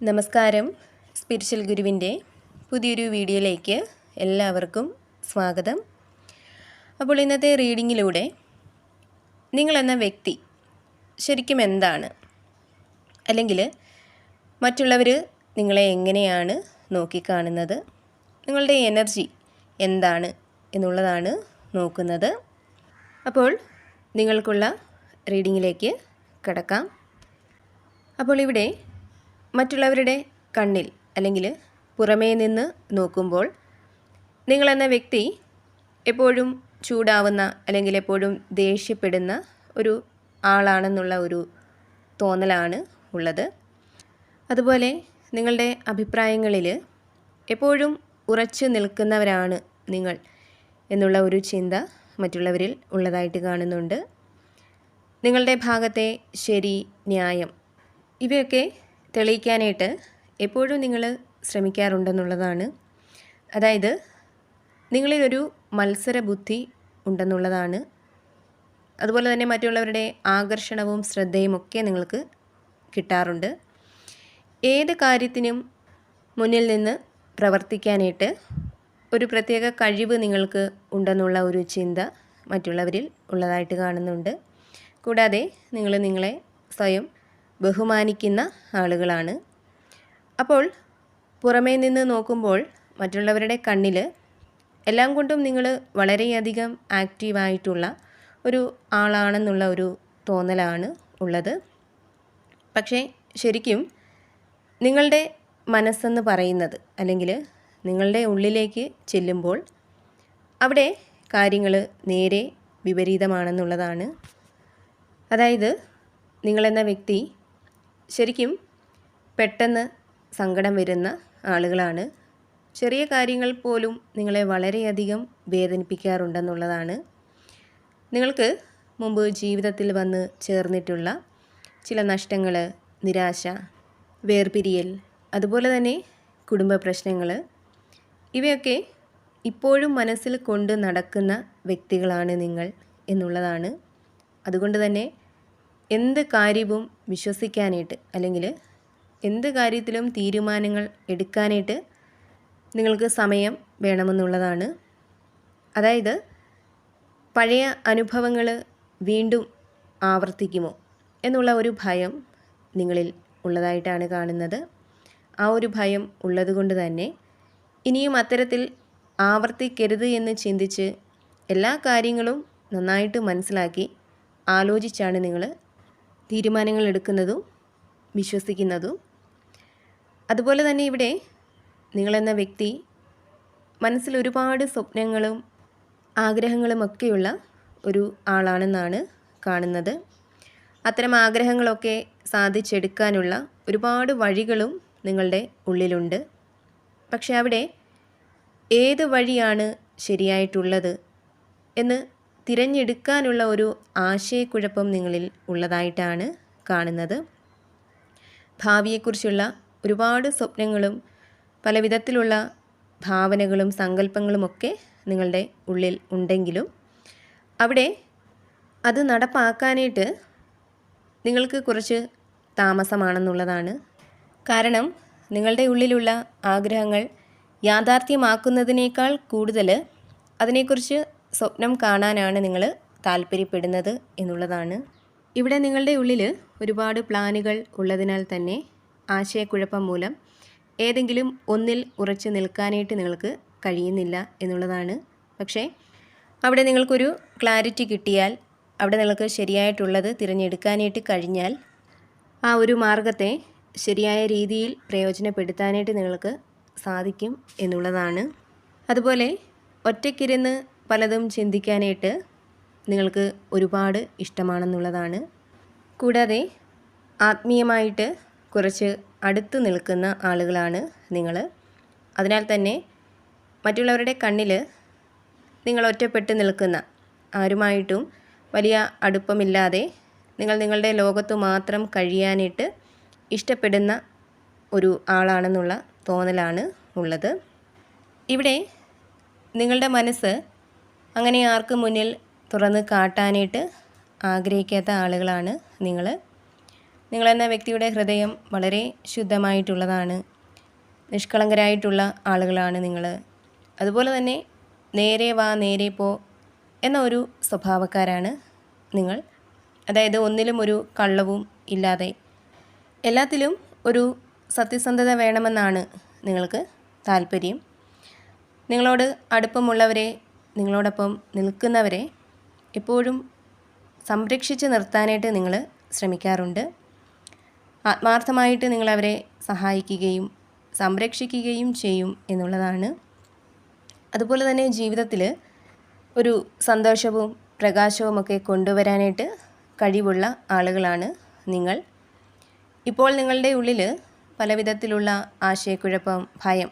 നമസ്കാരം. സ്പിരിച്വൽ ഗുരുവിൻ്റെ പുതിയൊരു വീഡിയോയിലേക്ക് എല്ലാവർക്കും സ്വാഗതം. അപ്പോൾ ഇന്നത്തെ റീഡിങ്ങിലൂടെ നിങ്ങളെന്ന വ്യക്തി ശരിക്കും എന്താണ്, അല്ലെങ്കിൽ മറ്റുള്ളവർ നിങ്ങളെ എങ്ങനെയാണ് നോക്കിക്കാണുന്നത്, നിങ്ങളുടെ എനർജി എന്താണ് എന്നുള്ളതാണ് നോക്കുന്നത്. അപ്പോൾ നിങ്ങൾക്കുള്ള റീഡിങ്ങിലേക്ക് കടക്കാം. അപ്പോൾ ഇവിടെ മറ്റുള്ളവരുടെ കണ്ണിൽ അല്ലെങ്കിൽ പുറമേ നിന്ന് നോക്കുമ്പോൾ നിങ്ങളെന്ന വ്യക്തി എപ്പോഴും ചൂടാവുന്ന അല്ലെങ്കിൽ എപ്പോഴും ദേഷ്യപ്പെടുന്ന ഒരു ആളാണെന്നുള്ള ഒരു തോന്നലാണ് ഉള്ളത്. അതുപോലെ നിങ്ങളുടെ അഭിപ്രായങ്ങളിൽ എപ്പോഴും ഉറച്ചു നിൽക്കുന്നവരാണ് നിങ്ങൾ എന്നുള്ള ഒരു ചിന്ത മറ്റുള്ളവരിൽ ഉള്ളതായിട്ട് കാണുന്നുണ്ട്. നിങ്ങളുടെ ഭാഗത്തെ ശരി, ന്യായം ഇവയൊക്കെ തെളിയിക്കാനായിട്ട് എപ്പോഴും നിങ്ങൾ ശ്രമിക്കാറുണ്ടെന്നുള്ളതാണ്. അതായത് നിങ്ങളിലൊരു മത്സര ബുദ്ധി ഉണ്ടെന്നുള്ളതാണ്. അതുപോലെ തന്നെ മറ്റുള്ളവരുടെ ആകർഷണവും ശ്രദ്ധയും ഒക്കെ നിങ്ങൾക്ക് കിട്ടാറുണ്ട്. ഏത് കാര്യത്തിനും മുന്നിൽ നിന്ന് പ്രവർത്തിക്കാനായിട്ട് ഒരു പ്രത്യേക കഴിവ് നിങ്ങൾക്ക് ഉണ്ടെന്നുള്ള ഒരു ചിന്ത മറ്റുള്ളവരിൽ ഉള്ളതായിട്ട് കാണുന്നുണ്ട്. കൂടാതെ നിങ്ങളെ സ്വയം ബഹുമാനിക്കുന്ന ആളുകളാണ്. അപ്പോൾ പുറമേ നിന്ന് നോക്കുമ്പോൾ മറ്റുള്ളവരുടെ കണ്ണിൽ എല്ലാം കൊണ്ടും നിങ്ങൾ വളരെയധികം ആക്റ്റീവായിട്ടുള്ള ഒരു ആളാണെന്നുള്ള ഒരു തോന്നലാണ് ഉള്ളത്. പക്ഷേ ശരിക്കും നിങ്ങളുടെ മനസ്സെന്ന് പറയുന്നത്, അല്ലെങ്കിൽ നിങ്ങളുടെ ഉള്ളിലേക്ക് ചെല്ലുമ്പോൾ അവിടെ കാര്യങ്ങൾ നേരെ വിപരീതമാണെന്നുള്ളതാണ്. അതായത് നിങ്ങളെന്ന വ്യക്തി ശരിക്കും പെട്ടെന്ന് സങ്കടം വരുന്ന ആളുകളാണ്. ചെറിയ കാര്യങ്ങൾ പോലും നിങ്ങളെ വളരെയധികം വേദനിപ്പിക്കാറുണ്ടെന്നുള്ളതാണ്. നിങ്ങൾക്ക് മുമ്പ് ജീവിതത്തിൽ വന്ന് ചേർന്നിട്ടുള്ള ചില നഷ്ടങ്ങൾ, നിരാശ, വേർപിരിയൽ, അതുപോലെ തന്നെ കുടുംബ പ്രശ്നങ്ങൾ ഇവയൊക്കെ ഇപ്പോഴും മനസ്സിൽ കൊണ്ട് നടക്കുന്ന വ്യക്തികളാണ് നിങ്ങൾ എന്നുള്ളതാണ്. അതുകൊണ്ട് തന്നെ എന്ത് കാര്യവും വിശ്വസിക്കാനായിട്ട് അല്ലെങ്കിൽ എന്ത് കാര്യത്തിലും തീരുമാനങ്ങൾ എടുക്കാനായിട്ട് നിങ്ങൾക്ക് സമയം വേണമെന്നുള്ളതാണ്. അതായത് പഴയ അനുഭവങ്ങൾ വീണ്ടും ആവർത്തിക്കുമോ എന്നുള്ള ഒരു ഭയം നിങ്ങളിൽ ഉള്ളതായിട്ടാണ് കാണുന്നത്. ആ ഒരു ഭയം ഉള്ളതുകൊണ്ട് തന്നെ ഇനിയും അത്തരത്തിൽ ആവർത്തിക്കരുത് എന്ന് ചിന്തിച്ച് എല്ലാ കാര്യങ്ങളും നന്നായിട്ട് മനസ്സിലാക്കി ആലോചിച്ചാണ് നിങ്ങൾ തീരുമാനങ്ങൾ എടുക്കുന്നതും വിശ്വസിക്കുന്നതും. അതുപോലെ തന്നെ ഇവിടെ നിങ്ങളെന്ന വ്യക്തി മനസ്സിൽ ഒരുപാട് സ്വപ്നങ്ങളും ആഗ്രഹങ്ങളുമൊക്കെയുള്ള ഒരു ആളാണെന്നാണ് കാണുന്നത്. അത്തരം ആഗ്രഹങ്ങളൊക്കെ സാധിച്ചെടുക്കാനുള്ള ഒരുപാട് വഴികളും നിങ്ങളുടെ ഉള്ളിലുണ്ട്. പക്ഷെ അവിടെ ഏത് വഴിയാണ് ശരിയായിട്ടുള്ളത് എന്ന് തിരഞ്ഞെടുക്കാനുള്ള ഒരു ആശയക്കുഴപ്പം നിങ്ങളിൽ ഉള്ളതായിട്ടാണ് കാണുന്നത്. ഭാവിയെക്കുറിച്ചുള്ള ഒരുപാട് സ്വപ്നങ്ങളും പല വിധത്തിലുള്ള ഭാവനകളും സങ്കല്പങ്ങളുമൊക്കെ നിങ്ങളുടെ ഉള്ളിൽ ഉണ്ടെങ്കിലും അവിടെ അത് നടപ്പാക്കാനായിട്ട് നിങ്ങൾക്ക് കുറച്ച് താമസമാണെന്നുള്ളതാണ്. കാരണം നിങ്ങളുടെ ഉള്ളിലുള്ള ആഗ്രഹങ്ങൾ യാഥാർത്ഥ്യമാക്കുന്നതിനേക്കാൾ കൂടുതൽ അതിനെക്കുറിച്ച് സ്വപ്നം കാണാനാണ് നിങ്ങൾ താല്പര്യപ്പെടുന്നത് എന്നുള്ളതാണ്. ഇവിടെ നിങ്ങളുടെ ഉള്ളിൽ ഒരുപാട് പ്ലാനുകൾ ഉള്ളതിനാൽ തന്നെ ആശയക്കുഴപ്പം മൂലം ഏതെങ്കിലും ഒന്നിൽ ഉറച്ചു നിൽക്കാനായിട്ട് നിങ്ങൾക്ക് കഴിയുന്നില്ല എന്നുള്ളതാണ്. പക്ഷേ അവിടെ നിങ്ങൾക്കൊരു ക്ലാരിറ്റി കിട്ടിയാൽ, അവിടെ നിങ്ങൾക്ക് ശരിയായിട്ടുള്ളത് തിരഞ്ഞെടുക്കാനായിട്ട് കഴിഞ്ഞാൽ ആ ഒരു മാർഗത്തെ ശരിയായ രീതിയിൽ പ്രയോജനപ്പെടുത്താനായിട്ട് നിങ്ങൾക്ക് സാധിക്കും എന്നുള്ളതാണ്. അതുപോലെ ഒറ്റയ്ക്കിരുന്ന് പലതും ചിന്തിക്കാനായിട്ട് നിങ്ങൾക്ക് ഒരുപാട് ഇഷ്ടമാണെന്നുള്ളതാണ്. കൂടാതെ ആത്മീയമായിട്ട് കുറച്ച് അടുത്ത് നിൽക്കുന്ന ആളുകളാണ് നിങ്ങൾ. അതിനാൽ തന്നെ മറ്റുള്ളവരുടെ കണ്ണിൽ നിങ്ങൾ ഒറ്റപ്പെട്ട് നിൽക്കുന്ന, ആരുമായിട്ടും വലിയ അടുപ്പമില്ലാതെ നിങ്ങൾ നിങ്ങളുടെ ലോകത്ത് മാത്രം കഴിയാനായിട്ട് ഇഷ്ടപ്പെടുന്ന ഒരു ആളാണെന്നുള്ള തോന്നലാണ് ഉള്ളത്. ഇവിടെ നിങ്ങളുടെ മനസ്സ് അങ്ങനെ ആർക്കും മുന്നിൽ തുറന്ന് കാട്ടാനായിട്ട് ആഗ്രഹിക്കാത്ത ആളുകളാണ് നിങ്ങൾ. നിങ്ങളെന്ന വ്യക്തിയുടെ ഹൃദയം വളരെ ശുദ്ധമായിട്ടുള്ളതാണ്. നിഷ്കളങ്കരായിട്ടുള്ള ആളുകളാണ് നിങ്ങൾ. അതുപോലെ തന്നെ നേരെ വാ നേരെ പോ എന്ന ഒരു സ്വഭാവക്കാരാണ് നിങ്ങൾ. അതായത് ഒന്നിലും ഒരു കള്ളവും ഇല്ലാതെ എല്ലാത്തിലും ഒരു സത്യസന്ധത വേണമെന്നാണ് നിങ്ങൾക്ക് താല്പര്യം. നിങ്ങളോട് അടുപ്പമുള്ളവരെ, നിങ്ങളോടൊപ്പം നിൽക്കുന്നവരെ എപ്പോഴും സംരക്ഷിച്ച് നിർത്താനായിട്ട് നിങ്ങൾ ശ്രമിക്കാറുണ്ട്. ആത്മാർത്ഥമായിട്ട് നിങ്ങളവരെ സഹായിക്കുകയും സംരക്ഷിക്കുകയും ചെയ്യും എന്നുള്ളതാണ്. അതുപോലെ തന്നെ ജീവിതത്തിൽ ഒരു സന്തോഷവും പ്രകാശവുമൊക്കെ കൊണ്ടുവരാനായിട്ട് കഴിവുള്ള ആളുകളാണ് നിങ്ങൾ. ഇപ്പോൾ നിങ്ങളുടെ ഉള്ളിൽ പലവിധത്തിലുള്ള ആശയക്കുഴപ്പം, ഭയം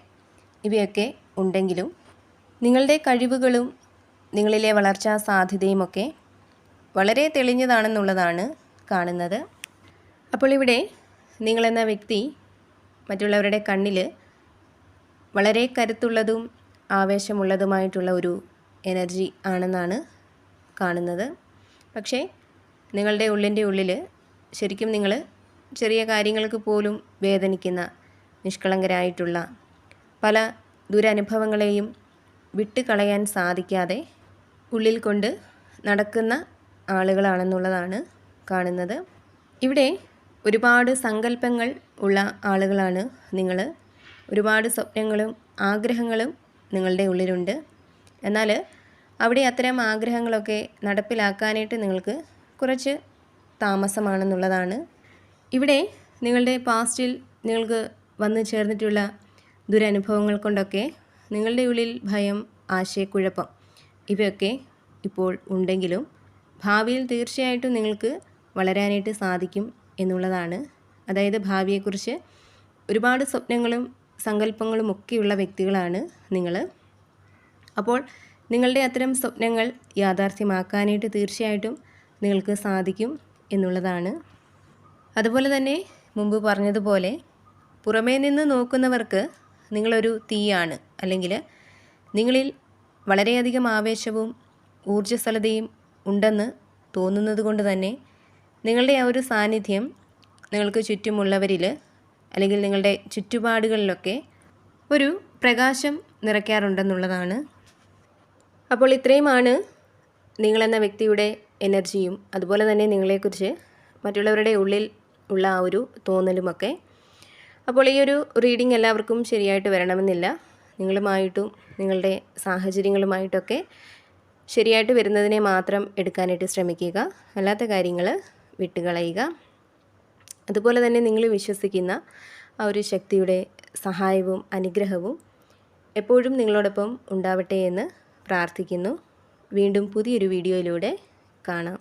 ഇവയൊക്കെ ഉണ്ടെങ്കിലും നിങ്ങളുടെ കഴിവുകളും നിങ്ങളിലെ വളർച്ചാ സാധ്യതയുമൊക്കെ വളരെ തെളിഞ്ഞതാണെന്നുള്ളതാണ് കാണുന്നത്. അപ്പോൾ ഇവിടെ നിങ്ങളെന്ന വ്യക്തി മറ്റുള്ളവരുടെ കണ്ണിൽ വളരെ കരുത്തുള്ളതും ആവേശമുള്ളതുമായിട്ടുള്ള ഒരു എനർജി ആണെന്നാണ് കാണുന്നത്. പക്ഷേ നിങ്ങളുടെ ഉള്ളിൻ്റെ ഉള്ളിൽ ശരിക്കും നിങ്ങൾ ചെറിയ കാര്യങ്ങൾക്ക് പോലും വേദനിക്കുന്ന, നിഷ്കളങ്കരായിട്ടുള്ള, പല ദുരനുഭവങ്ങളെയും വിട്ടുകളയാൻ സാധിക്കാതെ ഉള്ളിൽ കൊണ്ട് നടക്കുന്ന ആളുകളാണെന്നുള്ളതാണ് കാണുന്നത്. ഇവിടെ ഒരുപാട് സങ്കല്പങ്ങൾ ഉള്ള ആളുകളാണ് നിങ്ങൾ. ഒരുപാട് സ്വപ്നങ്ങളും ആഗ്രഹങ്ങളും നിങ്ങളുടെ ഉള്ളിലുണ്ട്. എന്നാൽ അവിടെ അത്തരം ആഗ്രഹങ്ങളൊക്കെ നടപ്പിലാക്കാനായിട്ട് നിങ്ങൾക്ക് കുറച്ച് താമസമാണെന്നുള്ളതാണ്. ഇവിടെ നിങ്ങളുടെ പാസ്റ്റിൽ നിങ്ങൾക്ക് വന്നു ചേർന്നിട്ടുള്ള ദുരനുഭവങ്ങൾ കൊണ്ടൊക്കെ നിങ്ങളുടെ ഉള്ളിൽ ഭയം, ആശയക്കുഴപ്പം ഇവയൊക്കെ ഇപ്പോൾ ഉണ്ടെങ്കിലും ഭാവിയിൽ തീർച്ചയായിട്ടും നിങ്ങൾക്ക് വളരാനായിട്ട് സാധിക്കും എന്നുള്ളതാണ്. അതായത് ഭാവിയെക്കുറിച്ച് ഒരുപാട് സ്വപ്നങ്ങളും സങ്കല്പങ്ങളും ഒക്കെയുള്ള വ്യക്തികളാണ് നിങ്ങൾ. അപ്പോൾ നിങ്ങളുടെ അത്തരം സ്വപ്നങ്ങൾ യാഥാർത്ഥ്യമാക്കാനായിട്ട് തീർച്ചയായിട്ടും നിങ്ങൾക്ക് സാധിക്കും എന്നുള്ളതാണ്. അതുപോലെ തന്നെ മുമ്പ് പറഞ്ഞതുപോലെ പുറമേ നിന്ന് നോക്കുന്നവർക്ക് നിങ്ങളൊരു തീയാണ്, അല്ലെങ്കിൽ നിങ്ങളിൽ വളരെയധികം ആവേശവും ഊർജ്ജസ്വലതയും ഉണ്ടെന്ന് തോന്നുന്നത് കൊണ്ട് തന്നെ നിങ്ങളുടെ ആ ഒരു സാന്നിധ്യം നിങ്ങൾക്ക് ചുറ്റുമുള്ളവരിൽ അല്ലെങ്കിൽ നിങ്ങളുടെ ചുറ്റുപാടുകളിലൊക്കെ ഒരു പ്രകാശം നിറയ്ക്കാറുണ്ടെന്നുള്ളതാണ്. അപ്പോൾ ഇത്രയുമാണ് നിങ്ങളെന്ന വ്യക്തിയുടെ എനർജിയും അതുപോലെ തന്നെ നിങ്ങളെക്കുറിച്ച് മറ്റുള്ളവരുടെ ഉള്ളിൽ ഉള്ള ആ ഒരു തോന്നലുമൊക്കെ. അപ്പോൾ ഈ ഒരു റീഡിംഗ് എല്ലാവർക്കും ശരിയായിട്ട് വരണമെന്നില്ല. നിങ്ങളുമായിട്ടും നിങ്ങളുടെ സാഹചര്യങ്ങളുമായിട്ടൊക്കെ ശരിയായിട്ട് വരുന്നതിനെ മാത്രം എടുക്കാനായിട്ട് ശ്രമിക്കുക. അല്ലാത്ത കാര്യങ്ങൾ വിട്ടുകളയുക. അതുപോലെ തന്നെ നിങ്ങൾ വിശ്വസിക്കുന്ന ആ ഒരു ശക്തിയുടെ സഹായവും അനുഗ്രഹവും എപ്പോഴും നിങ്ങളോടൊപ്പം ഉണ്ടാവട്ടെ എന്ന് പ്രാർത്ഥിക്കുന്നു. വീണ്ടും പുതിയൊരു വീഡിയോയിലൂടെ കാണാം.